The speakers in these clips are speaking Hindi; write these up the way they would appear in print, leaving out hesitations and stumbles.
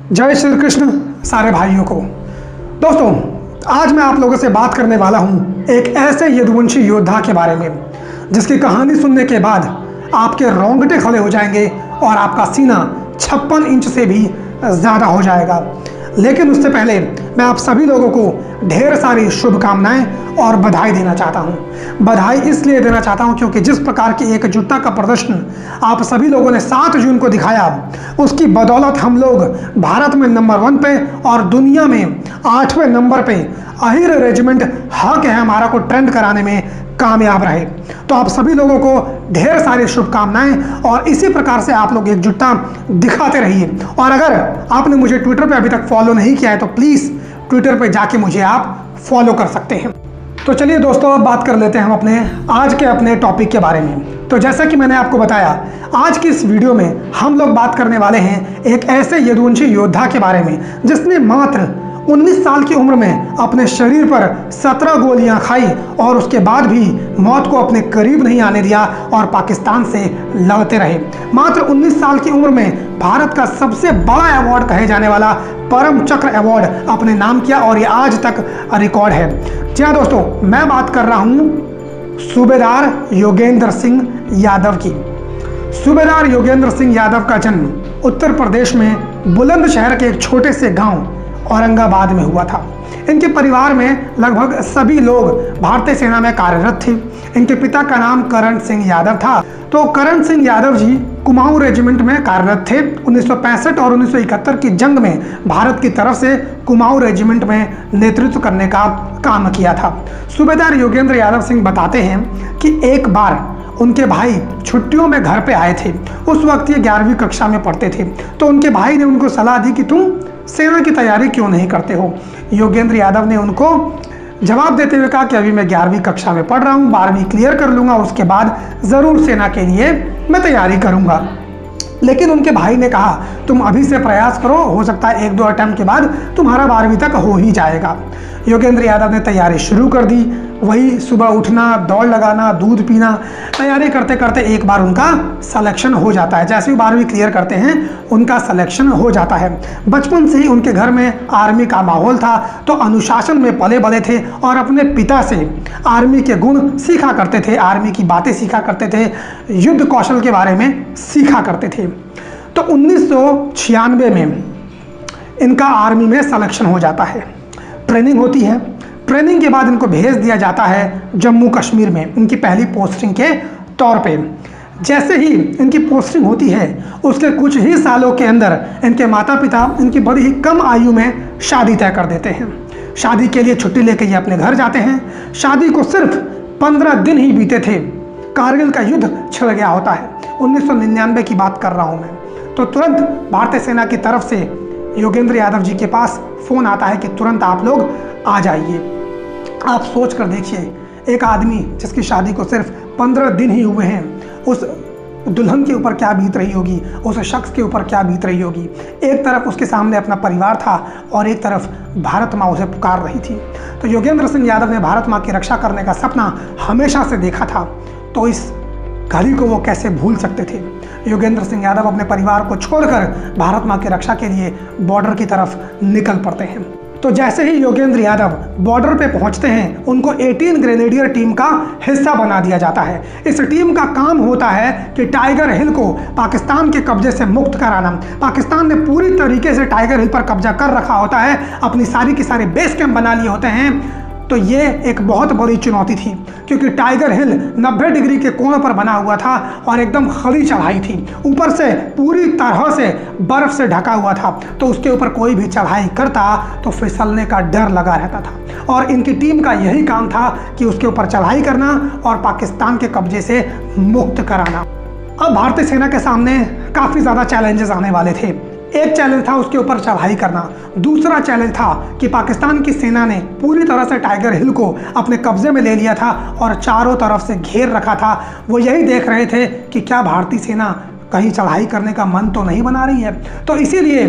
जय श्री कृष्ण सारे भाइयों को। दोस्तों, आज मैं आप लोगों से बात करने वाला हूं एक ऐसे यदुवंशी योद्धा के बारे में जिसकी कहानी सुनने के बाद आपके रोंगटे खड़े हो जाएंगे और आपका सीना 56 इंच से भी ज़्यादा हो जाएगा। लेकिन उससे पहले मैं आप सभी लोगों को ढेर सारी शुभकामनाएं और बधाई देना चाहता हूं। बधाई इसलिए देना चाहता हूं क्योंकि जिस प्रकार की एकजुटता का प्रदर्शन आप सभी लोगों ने 7 जून को दिखाया, उसकी बदौलत हम लोग भारत में नंबर 1 पे और दुनिया में 8वें नंबर पे अहिर रेजिमेंट हक है हमारा को ट्रेंड कराने में कामयाब रहे। तो आप सभी लोगों को ढेर सारी शुभकामनाएं और इसी प्रकार से आप लोग एकजुटता दिखाते रहिए। और अगर आपने मुझे ट्विटर पे अभी तक फॉलो नहीं किया है तो प्लीज़ ट्विटर पे जाके मुझे आप फॉलो कर सकते हैं। तो चलिए दोस्तों, अब बात कर लेते हैं हम आज के अपने टॉपिक के बारे में। तो जैसा कि मैंने आपको बताया, आज की इस वीडियो में हम लोग बात करने वाले हैं एक ऐसे यदुवंशी योद्धा के बारे में जिसने मात्र 19 साल की उम्र में अपने शरीर पर 17 गोलियां खाई और उसके बाद भी मौत को अपने करीब नहीं आने दिया और पाकिस्तान से लड़ते रहे। मात्र 19 साल की उम्र में भारत का सबसे बड़ा अवार्ड कहे जाने वाला परम चक्र अवार्ड अपने नाम किया और ये आज तक रिकॉर्ड है। जी हाँ दोस्तों, मैं बात कर रहा हूँ सूबेदार योगेंद्र सिंह यादव की। सूबेदार योगेंद्र सिंह यादव का जन्म उत्तर प्रदेश में बुलंदशहर के एक छोटे से गांव औरंगाबाद में हुआ था। इनके परिवार में लगभग सभी लोग भारतीय सेना में कार्यरत थे। इनके पिता का नाम करण सिंह यादव था। तो करण सिंह यादव जी कुमाऊं रेजिमेंट में कार्यरत थे। 1965 और 1971 की जंग में भारत की तरफ से कुमाऊं रेजिमेंट में नेतृत्व करने का काम किया था। सूबेदार योगेंद्र यादव सिंह बताते हैं कि एक बार उनके भाई छुट्टियों में घर पे आए थे। उस वक्त ये 11वीं कक्षा में पढ़ते थे। तो उनके भाई ने उनको सलाह दी कि तुम सेना की तैयारी क्यों नहीं करते हो। योगेंद्र यादव ने उनको जवाब देते हुए कहा कि अभी मैं 11वीं कक्षा में पढ़ रहा हूँ, 12वीं क्लियर कर लूँगा, उसके बाद ज़रूर सेना के लिए मैं तैयारी करूँगा। लेकिन उनके भाई ने कहा तुम अभी से प्रयास करो, हो सकता है 1-2 अटेम्प्ट के बाद तुम्हारा 12वीं तक हो ही जाएगा। योगेंद्र यादव ने तैयारी शुरू कर दी। वही सुबह उठना, दौड़ लगाना, दूध पीना, तैयारी करते करते एक बार उनका सिलेक्शन हो जाता है। जैसे ही 12वीं क्लियर करते हैं उनका सिलेक्शन हो जाता है। बचपन से ही उनके घर में आर्मी का माहौल था, तो अनुशासन में पले बड़े थे और अपने पिता से आर्मी के गुण सीखा करते थे, आर्मी की बातें सीखा करते थे, युद्ध कौशल के बारे में सीखा करते थे। तो 1996 में इनका आर्मी में सिलेक्शन हो जाता है। ट्रेनिंग होती है। ट्रेनिंग के बाद इनको भेज दिया जाता है जम्मू कश्मीर में इनकी पहली पोस्टिंग के तौर पे। जैसे ही इनकी पोस्टिंग होती है उसके कुछ ही सालों के अंदर इनके माता पिता इनकी बड़ी ही कम आयु में शादी तय कर देते हैं। शादी के लिए छुट्टी लेकर ये अपने घर जाते हैं। शादी को सिर्फ 15 दिन ही बीते थे, कारगिल का युद्ध छिड़ गया होता है। 1999 की बात कर रहा हूँ मैं। तो तुरंत भारतीय सेना की तरफ से योगेंद्र यादव जी के पास फ़ोन आता है कि तुरंत आप लोग आ जाइए। आप सोच कर देखिए, एक आदमी जिसकी शादी को सिर्फ 15 दिन ही हुए हैं, उस दुल्हन के ऊपर क्या बीत रही होगी, उस शख्स के ऊपर क्या बीत रही होगी। एक तरफ उसके सामने अपना परिवार था और एक तरफ भारत माँ उसे पुकार रही थी। तो योगेंद्र सिंह यादव ने भारत माँ की रक्षा करने का सपना हमेशा से देखा था, तो इस घड़ी को वो कैसे भूल सकते थे। योगेंद्र सिंह यादव अपने परिवार को छोड़कर भारत माँ की रक्षा के लिए बॉर्डर की तरफ निकल पड़ते हैं। तो जैसे ही योगेंद्र यादव बॉर्डर पे पहुंचते हैं, उनको 18 ग्रेनेडियर टीम का हिस्सा बना दिया जाता है। इस टीम का काम होता है कि टाइगर हिल को पाकिस्तान के कब्जे से मुक्त कराना। पाकिस्तान ने पूरी तरीके से टाइगर हिल पर कब्जा कर रखा होता है, अपनी सारी की सारी बेस कैंप बना लिए होते हैं। तो ये एक बहुत बड़ी चुनौती थी क्योंकि टाइगर हिल 90 डिग्री के कोण पर बना हुआ था और एकदम खड़ी चढ़ाई थी। ऊपर से पूरी तरह से बर्फ से ढका हुआ था, तो उसके ऊपर कोई भी चढ़ाई करता तो फिसलने का डर लगा रहता था। और इनकी टीम का यही काम था कि उसके ऊपर चढ़ाई करना और पाकिस्तान के कब्जे से मुक्त कराना। अब भारतीय सेना के सामने काफ़ी ज़्यादा चैलेंजेस आने वाले थे। एक चैलेंज था उसके ऊपर चढ़ाई करना, दूसरा चैलेंज था कि पाकिस्तान की सेना ने पूरी तरह से टाइगर हिल को अपने कब्जे में ले लिया था और चारों तरफ से घेर रखा था। वो यही देख रहे थे कि क्या भारतीय सेना कहीं चढ़ाई करने का मन तो नहीं बना रही है। तो इसीलिए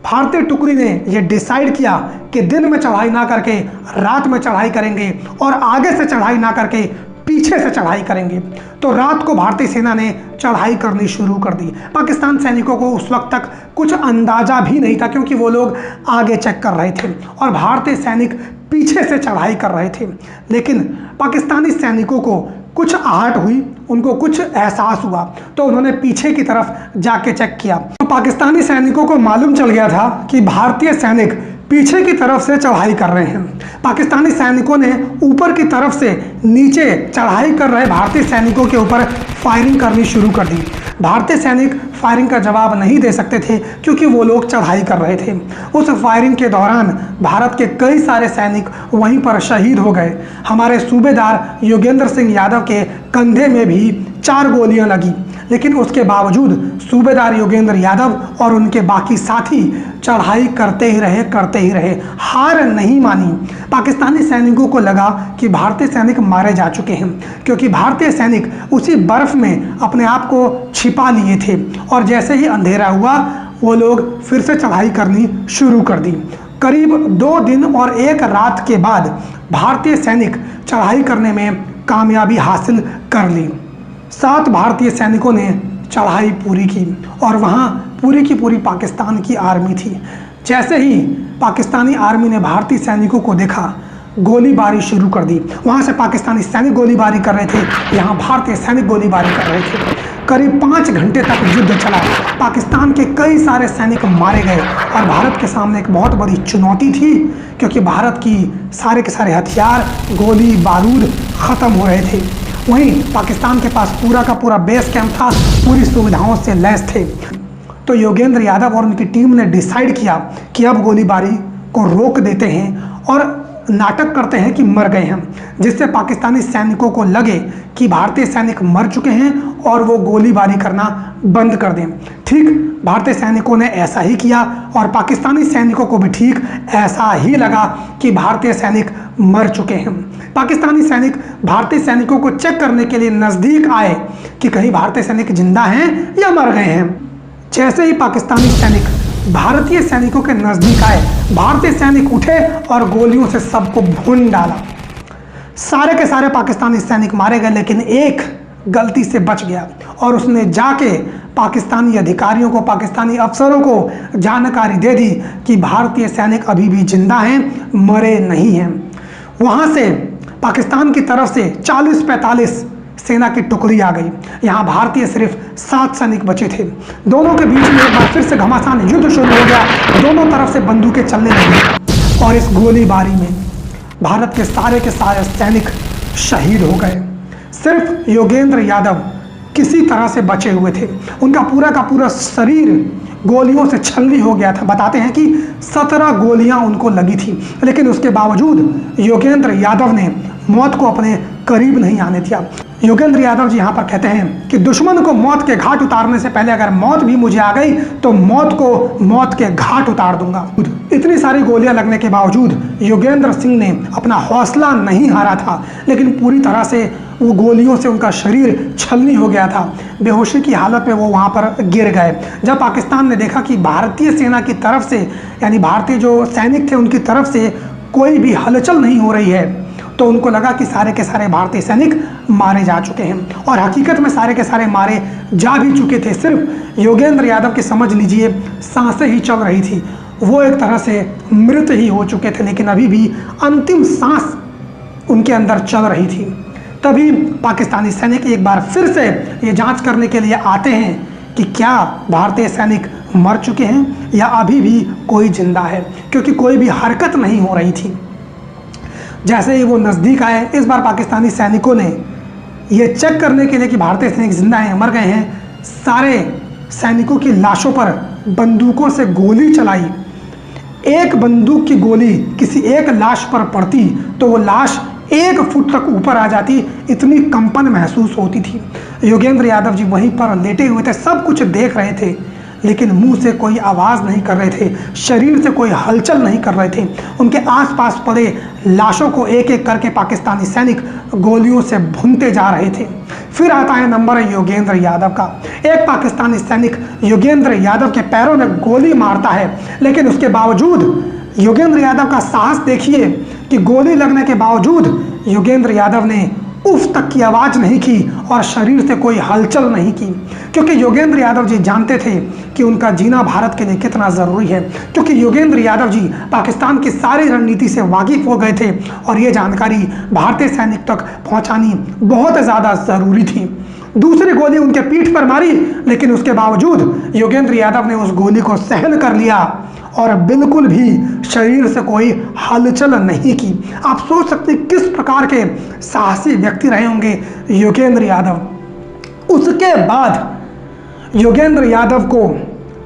भारतीय टुकड़ी ने यह डिसाइड किया कि दिन में चढ़ाई ना करके रात में चढ़ाई करेंगे और आगे से चढ़ाई ना करके पीछे से चढ़ाई करेंगे। तो रात को भारतीय सेना ने चढ़ाई करनी शुरू कर दी। पाकिस्तान सैनिकों को उस वक्त तक कुछ अंदाजा भी नहीं था, क्योंकि वो लोग आगे चेक कर रहे थे और भारतीय सैनिक पीछे से चढ़ाई कर रहे थे। लेकिन पाकिस्तानी सैनिकों को कुछ आहट हुई, उनको कुछ एहसास हुआ, तो उन्होंने पीछे की तरफ जाके चेक किया। तो पाकिस्तानी सैनिकों को मालूम चल गया था कि भारतीय सैनिक पीछे की तरफ से चढ़ाई कर रहे हैं। पाकिस्तानी सैनिकों ने ऊपर की तरफ से नीचे चढ़ाई कर रहे भारतीय सैनिकों के ऊपर फायरिंग करनी शुरू कर दी। भारतीय सैनिक फायरिंग का जवाब नहीं दे सकते थे, क्योंकि वो लोग चढ़ाई कर रहे थे। उस फायरिंग के दौरान भारत के कई सारे सैनिक वहीं पर शहीद हो गए। हमारे सूबेदार योगेंद्र सिंह यादव के कंधे में भी 4 गोलियां लगी, लेकिन उसके बावजूद सूबेदार योगेंद्र यादव और उनके बाकी साथी चढ़ाई करते ही रहे, हार नहीं मानी। पाकिस्तानी सैनिकों को लगा कि भारतीय सैनिक मारे जा चुके हैं, क्योंकि भारतीय सैनिक उसी बर्फ में अपने आप को छिपा लिए थे और जैसे ही अंधेरा हुआ वो लोग फिर से चढ़ाई करनी शुरू कर दी। करीब 2 दिन और 1 रात के बाद भारतीय सैनिक चढ़ाई करने में कामयाबी हासिल कर ली। 7 भारतीय सैनिकों ने चढ़ाई पूरी की और वहाँ पूरी की पूरी पाकिस्तान की आर्मी थी। जैसे ही पाकिस्तानी आर्मी ने भारतीय सैनिकों को देखा, गोलीबारी शुरू कर दी। वहाँ से पाकिस्तानी सैनिक गोलीबारी कर रहे थे, यहाँ भारतीय सैनिक गोलीबारी कर रहे थे। करीब 5 घंटे तक युद्ध चला। पाकिस्तान के कई सारे सैनिक मारे गए और भारत के सामने एक बहुत बड़ी चुनौती थी, क्योंकि भारत की सारे के सारे हथियार, गोली बारूद ख़त्म हो रहे थे। वहीं पाकिस्तान के पास पूरा का पूरा बेस कैंप था, पूरी सुविधाओं से लैस थे। तो योगेंद्र यादव और उनकी टीम ने डिसाइड किया कि अब गोलीबारी को रोक देते हैं और नाटक करते हैं कि मर गए हैं, जिससे पाकिस्तानी सैनिकों को लगे कि भारतीय सैनिक मर चुके हैं और वो गोलीबारी करना बंद कर दें। ठीक भारतीय सैनिकों ने ऐसा ही किया और पाकिस्तानी सैनिकों को भी ठीक ऐसा ही लगा कि भारतीय सैनिक मर चुके हैं। पाकिस्तानी सैनिक भारतीय सैनिकों को चेक करने के लिए नज़दीक आए कि कहीं भारतीय सैनिक जिंदा हैं या मर गए हैं। जैसे ही पाकिस्तानी सैनिक भारतीय सैनिकों के नज़दीक आए, भारतीय सैनिक उठे और गोलियों से सबको भून डाला। सारे के सारे पाकिस्तानी सैनिक मारे गए, लेकिन एक गलती से बच गया और उसने जाके पाकिस्तानी अधिकारियों को, पाकिस्तानी अफसरों को जानकारी दे दी कि भारतीय सैनिक अभी भी जिंदा हैं, मरे नहीं हैं। वहाँ से पाकिस्तान की तरफ से 40-45 सेना की टुकड़ी आ गई। यहाँ भारतीय सिर्फ 7 सैनिक बचे थे। दोनों के बीच में एक बार फिर से घमासान युद्ध शुरू हो गया। दोनों तरफ से बंदूकें चलने लगी और इस गोलीबारी में भारत के सारे सैनिक शहीद हो गए। सिर्फ योगेंद्र यादव किसी तरह से बचे हुए थे। उनका पूरा का पूरा शरीर गोलियों से छलनी हो गया था। बताते हैं कि 17 गोलियां उनको लगी थी, लेकिन उसके बावजूद योगेंद्र यादव ने मौत को अपने करीब नहीं आने दिया। योगेंद्र यादव जी यहाँ पर कहते हैं कि दुश्मन को मौत के घाट उतारने से पहले अगर मौत भी मुझे आ गई तो मौत को मौत के घाट उतार दूंगा। इतनी सारी गोलियां लगने के बावजूद योगेंद्र सिंह ने अपना हौसला नहीं हारा था, लेकिन पूरी तरह से वो गोलियों से उनका शरीर छलनी हो गया था। बेहोशी की हालत में वो वहाँ पर गिर गए। जब पाकिस्तान ने देखा कि भारतीय सेना की तरफ से, यानी भारतीय जो सैनिक थे उनकी तरफ से कोई भी हलचल नहीं हो रही है, तो उनको लगा कि सारे के सारे भारतीय सैनिक मारे जा चुके हैं। और हकीकत में सारे के सारे मारे जा भी चुके थे। सिर्फ योगेंद्र यादव की समझ लीजिए सांसें ही चल रही थी। वो एक तरह से मृत ही हो चुके थे, लेकिन अभी भी अंतिम सांस उनके अंदर चल रही थी। तभी पाकिस्तानी सैनिक एक बार फिर से ये जांच करने के लिए आते हैं कि क्या भारतीय सैनिक मर चुके हैं या अभी भी कोई जिंदा है, क्योंकि कोई भी हरकत नहीं हो रही थी। जैसे ही वो नज़दीक आए, इस बार पाकिस्तानी सैनिकों ने ये चेक करने के लिए कि भारतीय सैनिक जिंदा हैं मर गए हैं, सारे सैनिकों की लाशों पर बंदूकों से गोली चलाई। एक बंदूक की गोली किसी एक लाश पर पड़ती तो वो लाश 1 फुट तक ऊपर आ जाती, इतनी कंपन महसूस होती थी। योगेंद्र यादव जी वहीं पर लेटे हुए थे, सब कुछ देख रहे थे, लेकिन मुंह से कोई आवाज़ नहीं कर रहे थे, शरीर से कोई हलचल नहीं कर रहे थे। उनके आसपास पड़े लाशों को एक एक करके पाकिस्तानी सैनिक गोलियों से भूनते जा रहे थे। फिर आता है नंबर योगेंद्र यादव का। एक पाकिस्तानी सैनिक योगेंद्र यादव के पैरों में गोली मारता है, लेकिन उसके बावजूद योगेंद्र यादव का साहस देखिए कि गोली लगने के बावजूद योगेंद्र यादव ने उफ तक की आवाज़ नहीं की और शरीर से कोई हलचल नहीं की, क्योंकि योगेंद्र यादव जी जानते थे कि उनका जीना भारत के लिए कितना ज़रूरी है। क्योंकि योगेंद्र यादव जी पाकिस्तान की सारी रणनीति से वाकिफ हो गए थे और ये जानकारी भारतीय सैनिक तक पहुंचानी बहुत ज़्यादा ज़रूरी थी। दूसरी गोली उनके पीठ पर मारी, लेकिन उसके बावजूद योगेंद्र यादव ने उस गोली को सहन कर लिया और बिल्कुल भी शरीर से कोई हलचल नहीं की। आप सोच सकते किस प्रकार के साहसी व्यक्ति रहे होंगे योगेंद्र यादव। उसके बाद योगेंद्र यादव को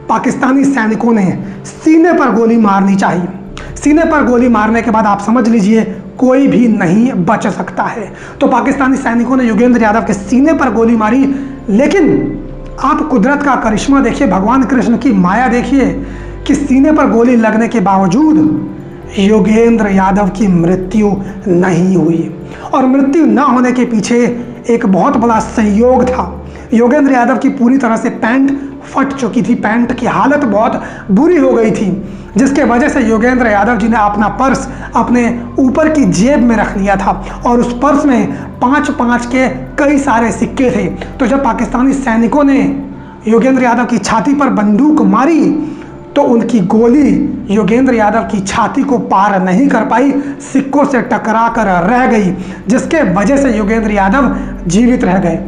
पाकिस्तानी सैनिकों ने सीने पर गोली मारनी चाहिए। सीने पर गोली मारने के बाद आप समझ लीजिए कोई भी नहीं बच सकता है। तो पाकिस्तानी सैनिकों ने योगेंद्र यादव के सीने पर गोली मारी, लेकिन आप कुदरत का करिश्मा देखिए, भगवान कृष्ण की माया देखिए कि सीने पर गोली लगने के बावजूद योगेंद्र यादव की मृत्यु नहीं हुई। और मृत्यु न होने के पीछे एक बहुत बड़ा संयोग था। योगेंद्र यादव की पूरी तरह से पैंट फट चुकी थी, पैंट की हालत बहुत बुरी हो गई थी, जिसके वजह से योगेंद्र यादव जी ने अपना पर्स अपने ऊपर की जेब में रख लिया था और उस पर्स में 5-5 के कई सारे सिक्के थे। तो जब पाकिस्तानी सैनिकों ने योगेंद्र यादव की छाती पर बंदूक मारी तो उनकी गोली योगेंद्र यादव की छाती को पार नहीं कर पाई, सिक्कों से टकरा कर रह गई, जिसके वजह से योगेंद्र यादव जीवित रह गए।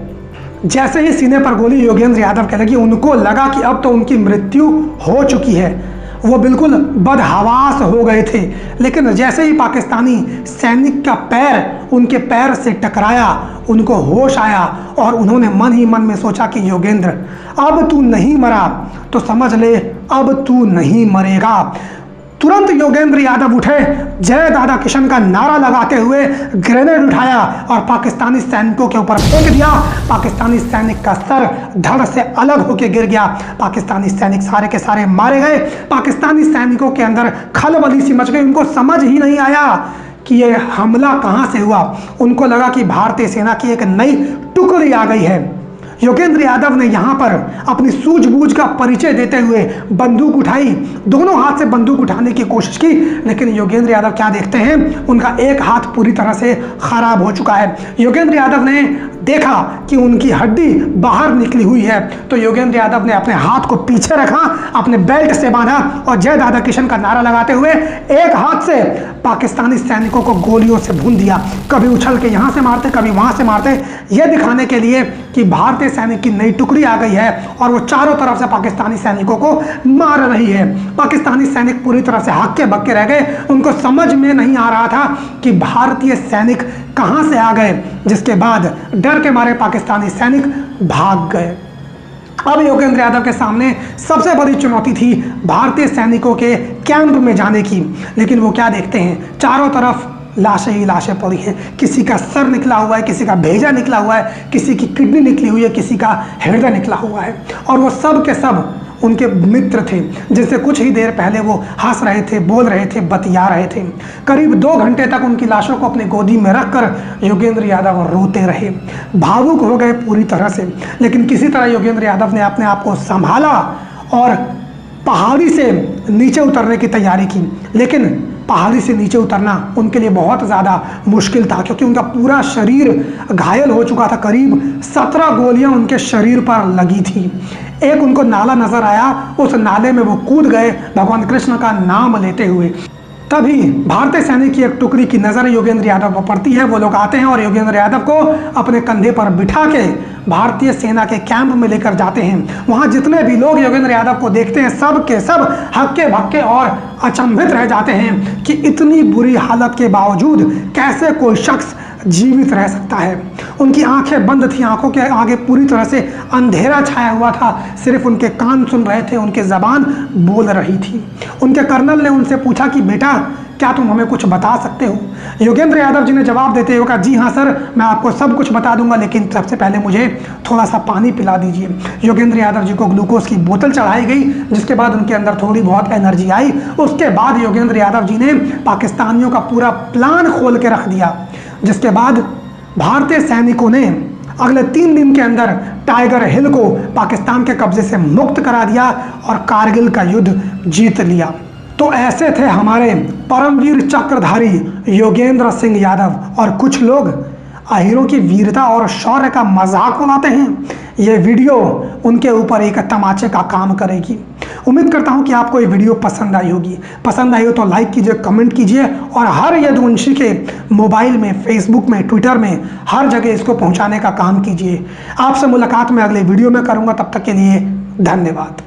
जैसे ही सीने पर गोली योगेंद्र यादव के लगी, उनको लगा कि अब तो उनकी मृत्यु हो चुकी है। वो बिल्कुल बदहवास हो गए थे, लेकिन जैसे ही पाकिस्तानी सैनिक का पैर उनके पैर से टकराया, उनको होश आया और उन्होंने मन ही मन में सोचा कि योगेंद्र अब तू नहीं मरा तो समझ ले अब तू नहीं मरेगा। तुरंत योगेंद्र यादव उठे, जय दादा किशन का नारा लगाते हुए ग्रेनेड उठाया और पाकिस्तानी सैनिकों के ऊपर फेंक दिया। पाकिस्तानी सैनिक का सर धड़ से अलग होकर गिर गया। पाकिस्तानी सैनिक सारे के सारे मारे गए। पाकिस्तानी सैनिकों के अंदर खलबली सी मच गई। उनको समझ ही नहीं आया कि ये हमला कहां से हुआ। उनको लगा कि भारतीय सेना की एक नई टुकड़ी आ गई है। योगेंद्र यादव ने यहाँ पर अपनी सूझबूझ का परिचय देते हुए बंदूक उठाई, दोनों हाथ से बंदूक उठाने की कोशिश की, लेकिन योगेंद्र यादव क्या देखते हैं, उनका एक हाथ पूरी तरह से खराब हो चुका है। योगेंद्र यादव ने देखा कि उनकी हड्डी बाहर निकली हुई है, तो योगेंद्र यादव ने अपने हाथ को पीछे रखा, अपने बेल्ट से बांधा और जय दादा किशन का नारा लगाते हुए एक हाथ से पाकिस्तानी सैनिकों को गोलियों से भून दिया। कभी उछल के यहाँ से मारते, कभी वहाँ से मारते, यह दिखाने के लिए कि भारतीय सैनिक की नई टुकड़ी आ गई है और वो चारों तरफ से पाकिस्तानी सैनिकों को मार रही है। पाकिस्तानी सैनिक पूरी तरह से हक्के बक्के रह गए। उनको समझ में नहीं आ रहा था कि भारतीय सैनिक कहां से आ गए, जिसके बाद डर के मारे पाकिस्तानी सैनिक भाग गए। अब योगेंद्र यादव के सामने सबसे बड़ी चुनौती थी भारतीय सैनिकों के कैंप में जाने की, लेकिन वो क्या देखते हैं, चारों तरफ लाशें ही लाशें पड़ी हैं। किसी का सर निकला हुआ है, किसी का भेजा निकला हुआ है, किसी की किडनी निकली हुई है, किसी का हृदय निकला हुआ है, और वो सब के सब उनके मित्र थे, जिनसे कुछ ही देर पहले वो हंस रहे थे, बोल रहे थे, बतिया रहे थे। करीब 2 घंटे तक उनकी लाशों को अपनी गोदी में रखकर योगेंद्र यादव रोते रहे, भावुक हो गए पूरी तरह से। लेकिन किसी तरह योगेंद्र यादव ने अपने आप को संभाला और पहाड़ी से नीचे उतरने की तैयारी की। लेकिन पहाड़ी से नीचे उतरना उनके लिए बहुत ज़्यादा मुश्किल था, क्योंकि उनका पूरा शरीर घायल हो चुका था। करीब 17 गोलियां उनके शरीर पर लगी थी। एक उनको नाला नजर आया, उस नाले में वो कूद गए भगवान कृष्ण का नाम लेते हुए। तभी भारतीय सैनिक की एक टुकड़ी की नज़र योगेंद्र यादव पर पड़ती है। वो लोग आते हैं और योगेंद्र यादव को अपने कंधे पर बिठा के भारतीय सेना के कैंप में लेकर जाते हैं। वहाँ जितने भी लोग योगेंद्र यादव को देखते हैं, सब के सब हक्के भक्के और अचंभित रह जाते हैं कि इतनी बुरी हालत के बावजूद कैसे कोई शख्स जीवित रह सकता है। उनकी आंखें बंद थी, आंखों के आगे पूरी तरह से अंधेरा छाया हुआ था, सिर्फ उनके कान सुन रहे थे, उनकी ज़बान बोल रही थी। उनके कर्नल ने उनसे पूछा कि बेटा क्या तुम हमें कुछ बता सकते हो। योगेंद्र यादव जी ने जवाब देते हुए कहा, जी हाँ सर, मैं आपको सब कुछ बता दूंगा, लेकिन सबसे पहले मुझे थोड़ा सा पानी पिला दीजिए। योगेंद्र यादव जी को ग्लूकोज की बोतल चढ़ाई गई, जिसके बाद उनके अंदर थोड़ी बहुत एनर्जी आई। उसके बाद योगेंद्र यादव जी ने पाकिस्तानियों का पूरा प्लान खोल के रख दिया, जिसके बाद भारतीय सैनिकों ने अगले 3 दिन के अंदर टाइगर हिल को पाकिस्तान के कब्जे से मुक्त करा दिया और कारगिल का युद्ध जीत लिया। तो ऐसे थे हमारे परमवीर चक्रधारी योगेंद्र सिंह यादव। और कुछ लोग अहीरों की वीरता और शौर्य का मजाक उड़ाते हैं, ये वीडियो उनके ऊपर एक तमाचे का काम करेगी। उम्मीद करता हूं कि आपको ये वीडियो पसंद आई होगी। पसंद आई हो तो लाइक कीजिए, कमेंट कीजिए और हर यदुवंशी के मोबाइल में, फेसबुक में, ट्विटर में, हर जगह इसको पहुंचाने का काम कीजिए। आपसे मुलाकात मैं अगले वीडियो में करूंगा। तब तक के लिए धन्यवाद।